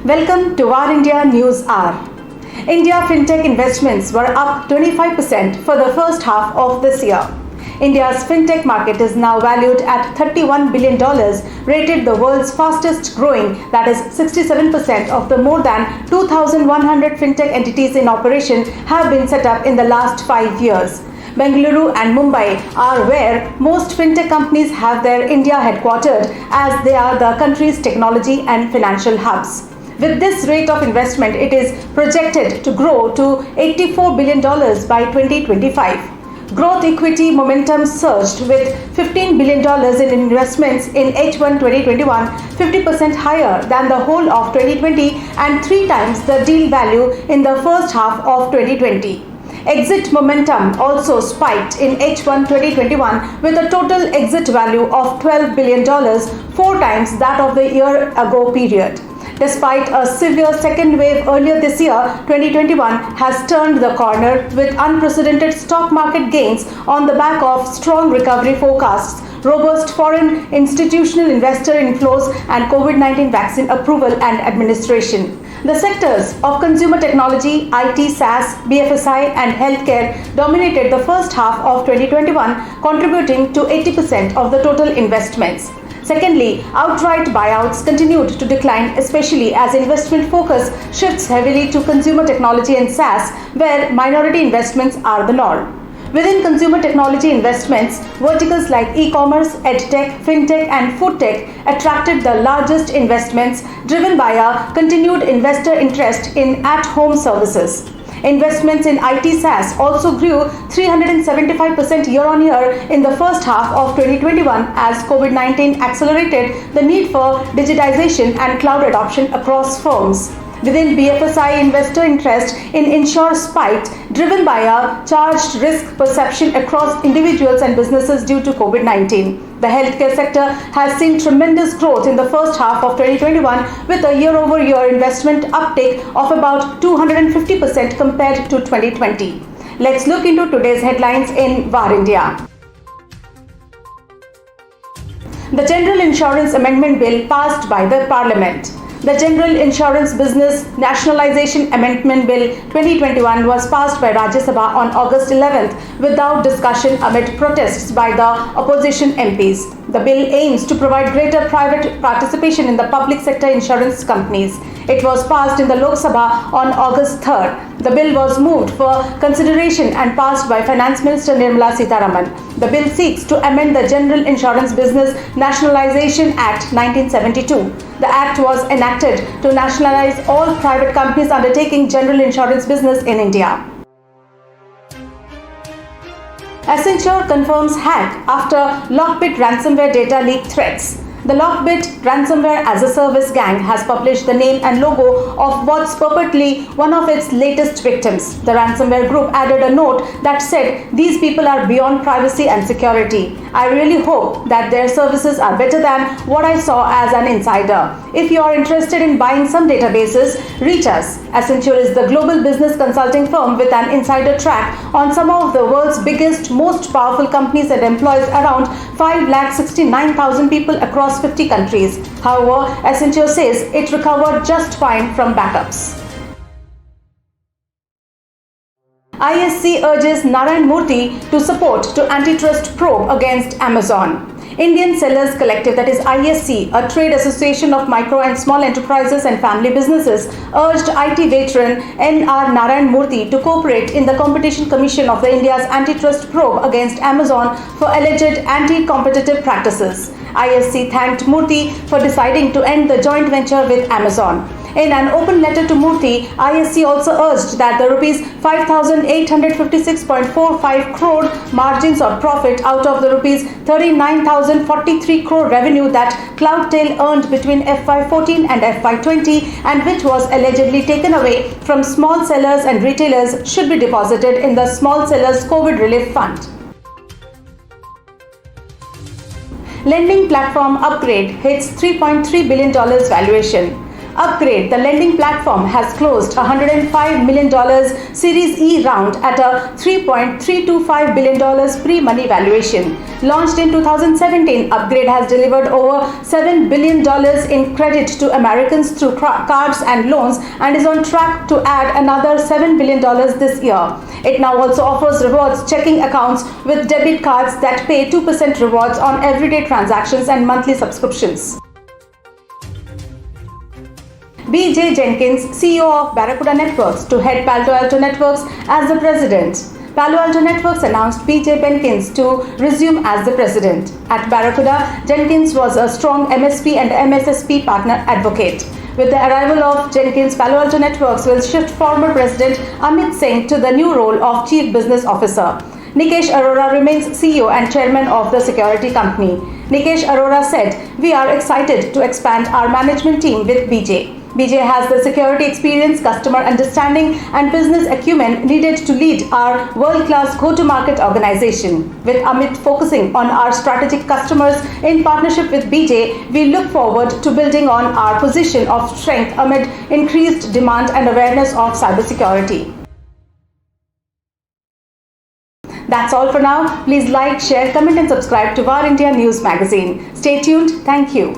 Welcome to War India News Hour. India fintech investments were up 25% for the first half of this year. India's fintech market is now valued at $31 billion, rated the world's fastest growing, that is 67% of the more than 2,100 fintech entities in operation have been set up in the last 5 years. Bengaluru and Mumbai are where most fintech companies have their India headquartered, as they are the country's technology and financial hubs. With this rate of investment, it is projected to grow to $84 billion by 2025. Growth equity momentum surged with $15 billion in investments in H1 2021, 50% higher than the whole of 2020 and 3 times the deal value in the first half of 2020. Exit momentum also spiked in H1 2021 with a total exit value of $12 billion, 4 times that of the year ago period. Despite a severe second wave earlier this year, 2021 has turned the corner with unprecedented stock market gains on the back of strong recovery forecasts, robust foreign institutional investor inflows, and COVID-19 vaccine approval and administration. The sectors of consumer technology, IT, SaaS, BFSI, and healthcare dominated the first half of 2021, contributing to 80% of the total investments. Secondly, outright buyouts continued to decline, especially as investment focus shifts heavily to consumer technology and SaaS, where minority investments are the norm. Within consumer technology investments, verticals like e-commerce, edtech, fintech, and foodtech attracted the largest investments, driven by a continued investor interest in at-home services. Investments in IT SaaS also grew 375% year-on-year in the first half of 2021 as COVID-19 accelerated the need for digitization and cloud adoption across firms. Within BFSI, investor interest in Insure spiked, driven by a charged risk perception across individuals and businesses due to COVID-19. The healthcare sector has seen tremendous growth in the first half of 2021 with a year-over-year investment uptake of about 250% compared to 2020. Let's look into today's headlines in War India. The General Insurance Amendment Bill passed by the Parliament. The General Insurance Business Nationalization Amendment Bill 2021 was passed by Rajya Sabha on August 11th without discussion amid protests by the opposition MPs. The bill aims to provide greater private participation in the public sector insurance companies. It was passed in the Lok Sabha on August 3rd. The bill was moved for consideration and passed by Finance Minister Nirmala Sitharaman. The bill seeks to amend the General Insurance Business Nationalization Act 1972. The act was enacted to nationalize all private companies undertaking general insurance business in India. Accenture confirms hack after Lockbit ransomware data leak threats. The Lockbit ransomware as a service gang has published the name and logo of what's purportedly one of its latest victims. The ransomware group added a note that said, "These people are beyond privacy and security. I really hope that their services are better than what I saw as an insider. If you are interested in buying some databases, reach us." Accenture is the global business consulting firm with an insider track on some of the world's biggest, most powerful companies and employs around 569,000 people across 50 countries. However, Accenture says it recovered just fine from backups. ISC urges Narayan Murthy to support to antitrust probe against Amazon. Indian Sellers Collective, that is ISC, a trade association of micro and small enterprises and family businesses, urged IT veteran N.R. Narayan Murthy to cooperate in the Competition Commission of the India's antitrust probe against Amazon for alleged anti-competitive practices. ISC thanked Murthy for deciding to end the joint venture with Amazon. In an open letter to Murthy, ISC also urged that the rupees 5,856.45 crore margins or profit out of the rupees 39,043 crore revenue that Cloudtail earned between FY14 and FY20 and which was allegedly taken away from small sellers and retailers should be deposited in the Small Sellers COVID Relief Fund. Lending platform Upgrade hits $3.3 billion valuation. Upgrade, the lending platform, has closed a $105 million Series E round at a $3.325 billion pre-money valuation. Launched in 2017, Upgrade has delivered over $7 billion in credit to Americans through cards and loans and is on track to add another $7 billion this year. It now also offers rewards checking accounts with debit cards that pay 2% rewards on everyday transactions and monthly subscriptions. B.J. Jenkins, CEO of Barracuda Networks, to head Palo Alto Networks as the president. Palo Alto Networks announced B.J. Jenkins to resume as the president. At Barracuda, Jenkins was a strong MSP and MSSP partner advocate. With the arrival of Jenkins, Palo Alto Networks will shift former President Amit Singh to the new role of Chief Business Officer. Nikesh Arora remains CEO and chairman of the security company. Nikesh Arora said, "We are excited to expand our management team with BJ. BJ has the security experience, customer understanding, and business acumen needed to lead our world-class go-to-market organization. With Amit focusing on our strategic customers in partnership with BJ, we look forward to building on our position of strength amid increased demand and awareness of cybersecurity." That's all for now. Please like, share, comment, and subscribe to War India News Magazine. Stay tuned. Thank you.